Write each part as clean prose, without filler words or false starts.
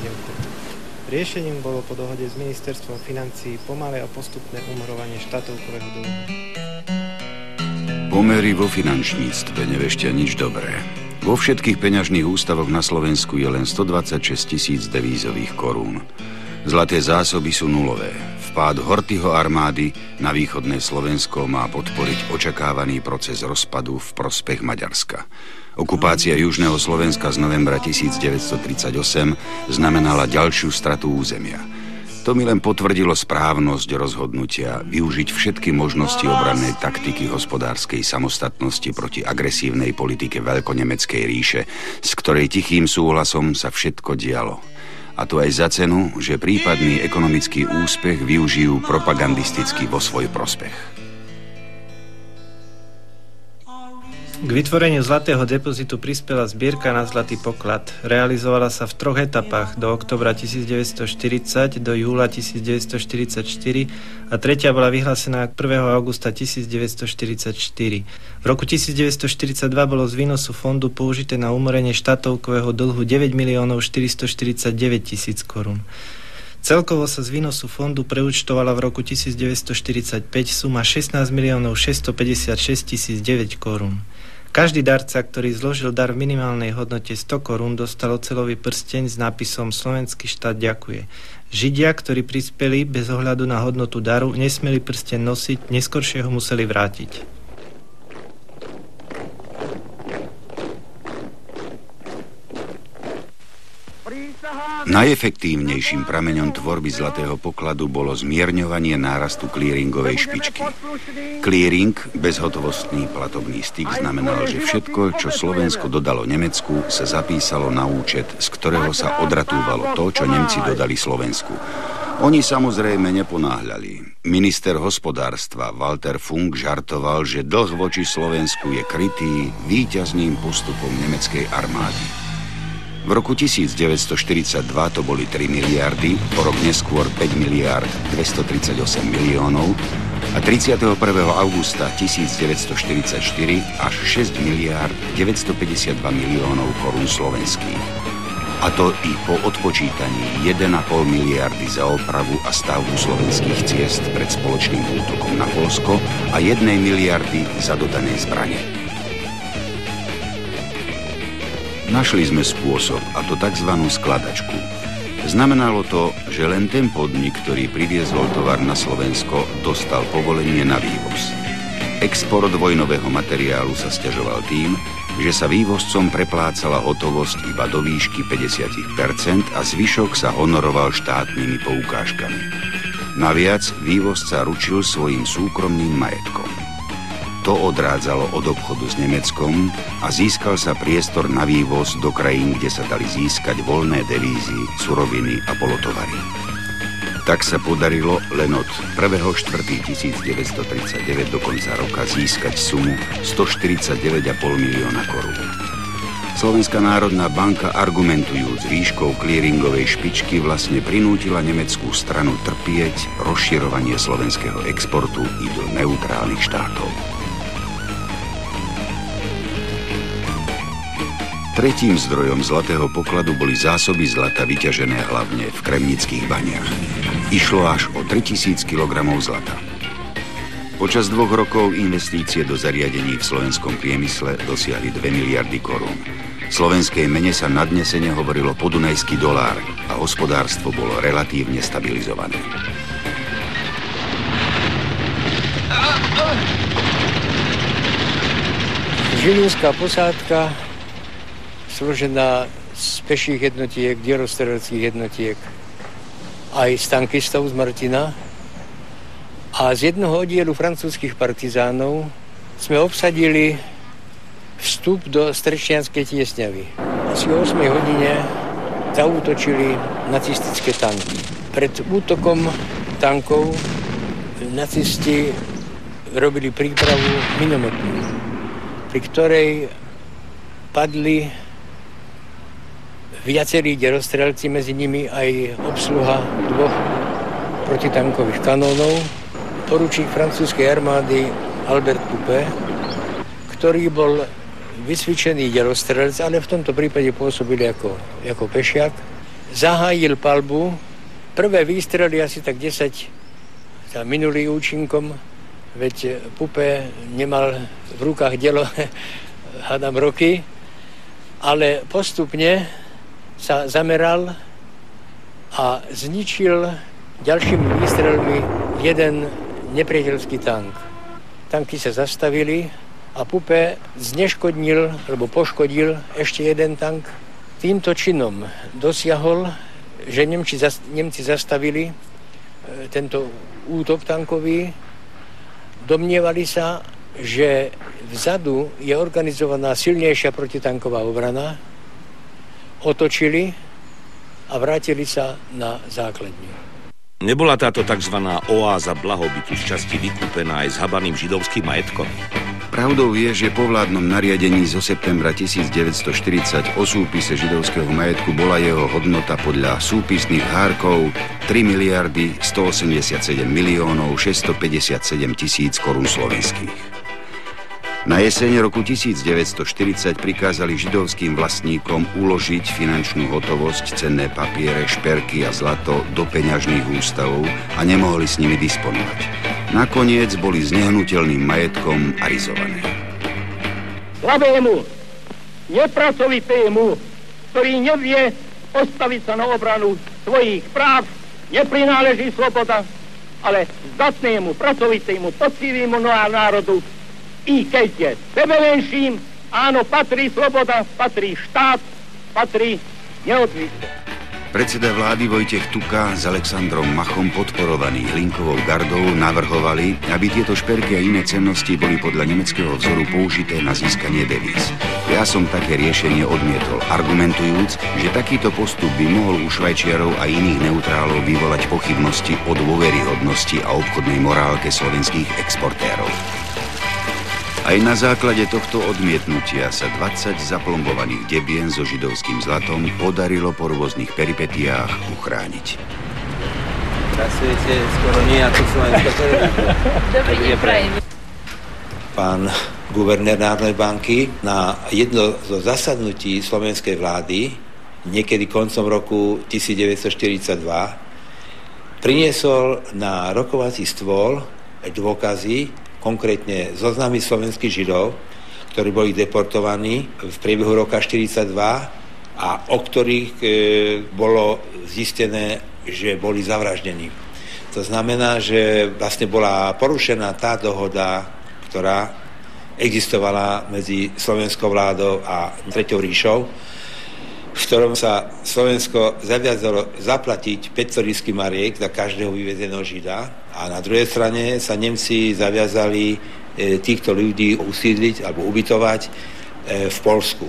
korún. Riešením bolo po dohode s ministerstvom financií pomalé a postupné umorovanie štátkového dlhu. Pomery vo finančníctve neveštia nič dobré. Vo všetkých peňažných ústavoch na Slovensku je len 126 000 devízových korún. Zlaté zásoby sú nulové. Vpád Horthyho armády na východné Slovensko má podporiť očakávaný proces rozpadu v prospech Maďarska. Okupácia južného Slovenska z novembra 1938 znamenala ďalšiu stratu územia. To mi len potvrdilo správnosť rozhodnutia využiť všetky možnosti obrannej taktiky hospodárskej samostatnosti proti agresívnej politike Veľkonemeckej ríše, s ktorej tichým súhlasom sa všetko dialo. A to aj za cenu, že prípadný ekonomický úspech využijú propagandisticky vo svoj prospech. K vytvoreniu zlatého depozitu prispela zbierka na zlatý poklad. Realizovala sa v 3 etapách do októbra 1940 do júla 1944 a tretia bola vyhlásená 1. augusta 1944. V roku 1942 bolo z výnosu fondu použité na umorenie štátkového dlhu 9 449 000 korún. Celkovo sa z výnosu fondu preúčtovala v roku 1945 suma 16 656 009 korún. Každý darca, ktorý zložil dar v minimálnej hodnote 100 korún, dostal oceľový prsteň s nápisom Slovenský štát ďakuje. Židia, ktorí prispeli bez ohľadu na hodnotu daru, nesmeli prsteň nosiť, neskoršie ho museli vrátiť. Najefektívnejším prameňom tvorby zlatého pokladu bolo zmierňovanie nárastu clearingovej špičky. Clearing, bezhotovostný platobný styk, znamenal, že všetko, čo Slovensko dodalo Nemecku, sa zapísalo na účet, z ktorého sa odratúvalo to, čo Nemci dodali Slovensku. Oni samozrejme neponáhľali. Minister hospodárstva Walter Funk žartoval, že dlh voči Slovensku je krytý víťazným postupom nemeckej armády. V roku 1942 to boli 3 miliardy, o rok neskôr 5 miliárd 238 miliónov a 31. augusta 1944 až 6 miliárd 952 miliónov korún slovenských. A to i po odpočítaní 1,5 miliardy za opravu a stavbu slovenských ciest pred spoločným útokom na Poľsko a 1 miliardy za dodané zbrane. Našli sme spôsob, a to takzvanú skladačku. Znamenalo to, že len ten podnik, ktorý priviezol tovar na Slovensko, dostal povolenie na vývoz. Export vojnového materiálu sa sťažoval tým, že sa vývozcom preplácala hotovosť iba do výšky 50% a zvyšok sa honoroval štátnymi poukážkami. Naviac vývozca ručil svojim súkromným majetkom. To odrádzalo od obchodu s Nemeckom a získal sa priestor na vývoz do krajín, kde sa dali získať voľné devízy, suroviny a polotovary. Tak sa podarilo len od 1.4.1939 do konca roka získať sumu 149,5 milióna korún. Slovenská národná banka, argumentujúc výškou clearingovej špičky, vlastne prinútila nemeckú stranu trpieť rozširovanie slovenského exportu i do neutrálnych štátov. Tretím zdrojom zlatého pokladu boli zásoby zlata vyťažené hlavne v kremnických baniach. Išlo až o 3000 kg zlata. Počas 2 rokov investície do zariadení v slovenskom priemysle dosiahli 2 miliardy korún. V slovenskej mene sa nadnesene hovorilo podunajský dolár a hospodárstvo bolo relatívne stabilizované. Žilinská posádka složená z peších jednotiek, dierostreleckých jednotiek, aj z tankistov z Martina a z jednoho oddielu francúzskych partizánov sme obsadili vstup do Strečianskej Tiesňavy. Asi o 8 hodine zaútočili nacistické tanky. Pred útokom tankov nacisti robili prípravu minometnú, pri ktorej padli viacerí derostrelci, medzi nimi aj obsluha 2 protitankových kanónov, poručík francúzskej armády Albert Coupé, ktorý bol vycvičený derostrelec, ale v tomto prípade pôsobil ako pešiak. zahájil palbu. Prvé výstrely asi tak 10 za minulý účinkom, veď Pupe nemal v rukách dielo, hádam roky, ale postupne sa zameral a zničil ďalšími výstrelmi jeden nepriateľský tank. Tanky sa zastavili a Pupe zneškodnil alebo poškodil ešte jeden tank. Týmto činom dosiahol, že Nemci zastavili tento útok tankový. Domnievali sa, že vzadu je organizovaná silnejšia protitanková obrana. Otočili a vrátili sa na základňu. Nebola táto tzv. Oáza blahobytu z časti vykúpená aj zhabaným židovským majetkom? Pravdou je, že po vládnom nariadení zo septembra 1940 o súpise židovského majetku bola jeho hodnota podľa súpisných hárkov 3 miliardy 187 miliónov 657 tisíc korún slovenských. Na jeseň roku 1940 prikázali židovským vlastníkom uložiť finančnú hotovosť, cenné papiere, šperky a zlato do peňažných ústavov a nemohli s nimi disponovať. Nakoniec boli s nehnuteľným majetkom arizované. Slabému, nepracovitému, ktorý nevie postaviť sa na obranu svojich práv, neprináleží sloboda, ale zdatnému, pracovitému, poctivému národu, i keď je sebemenším, áno, patrí sloboda, patrí štát, patrí neodvislosť. Predseda vlády Vojtech Tuka s Alexandrom Machom, podporovaný Hlinkovou gardou, navrhovali, aby tieto šperky a iné cennosti boli podľa nemeckého vzoru použité na získanie devíz. Ja som také riešenie odmietol, argumentujúc, že takýto postup by mohol u Švajčiarov a iných neutrálov vyvolať pochybnosti o dôveryhodnosti a obchodnej morálke slovenských exportérov. Aj na základe tohto odmietnutia sa 20 zaplombovaných debien so židovským zlatom podarilo po rôznych peripetiách uchrániť. Pracujete skoro nie ako Slovenská televízia. Dobrý deň, prajem. Pán guvernér Národnej banky na jedno zo zasadnutí slovenskej vlády niekedy koncom roku 1942 priniesol na rokovací stôl dôkazy, konkrétne zoznamy slovenských židov, ktorí boli deportovaní v priebehu roka 1942 a o ktorých bolo zistené, že boli zavraždení. To znamená, že vlastne bola porušená tá dohoda, ktorá existovala medzi slovenskou vládou a Treťou ríšou, v ktorom sa Slovensko zaviazalo zaplatiť 500 ríšskych mariek za každého vyvezeného žida a na druhej strane sa Nemci zaviazali týchto ľudí usídliť alebo ubytovať v Poľsku,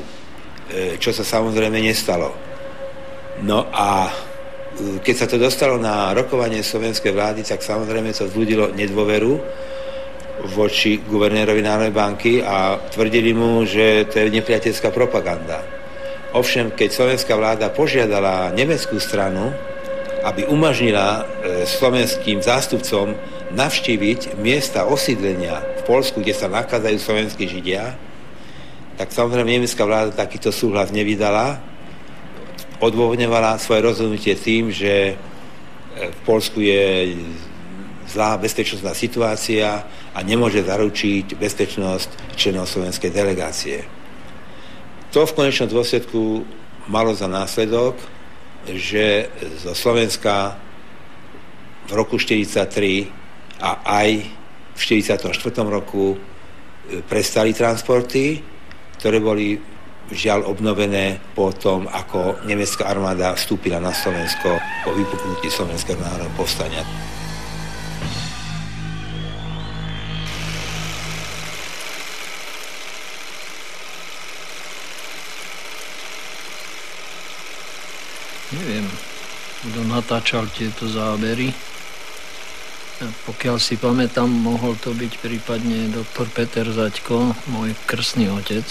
čo sa samozrejme nestalo. No a keď sa to dostalo na rokovanie slovenskej vlády, tak samozrejme to vzbudilo nedôveru voči guvernérovi Národnej banky a tvrdili mu, že to je nepriateľská propaganda. Ovšem, keď slovenská vláda požiadala nemeckú stranu, aby umožnila slovenským zástupcom navštíviť miesta osídlenia v Poľsku, kde sa nachádzajú slovenskí židia, tak samozrejme nemecká vláda takýto súhlas nevydala. Odôvodňovala svoje rozhodnutie tým, že v Poľsku je zlá bezpečnostná situácia a nemôže zaručiť bezpečnosť členov slovenskej delegácie. To v konečnom dôsledku malo za následok, že zo Slovenska v roku 1943 a aj v 1944 roku prestali transporty, ktoré boli žiaľ obnovené po tom, ako nemecká armáda vstúpila na Slovensko po vypuknutí Slovenského národného povstania. Neviem, kto natáčal tieto zábery. Pokiaľ si pamätám, mohol to byť prípadne doktor Peter Zaďko, môj krstný otec.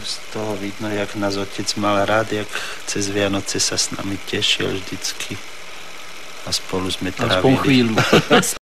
Z toho vidno, jak nás otec mal rád, jak cez Vianoce sa s nami tešil vždycky. A spolu sme trávili. Aspoň chvíľu.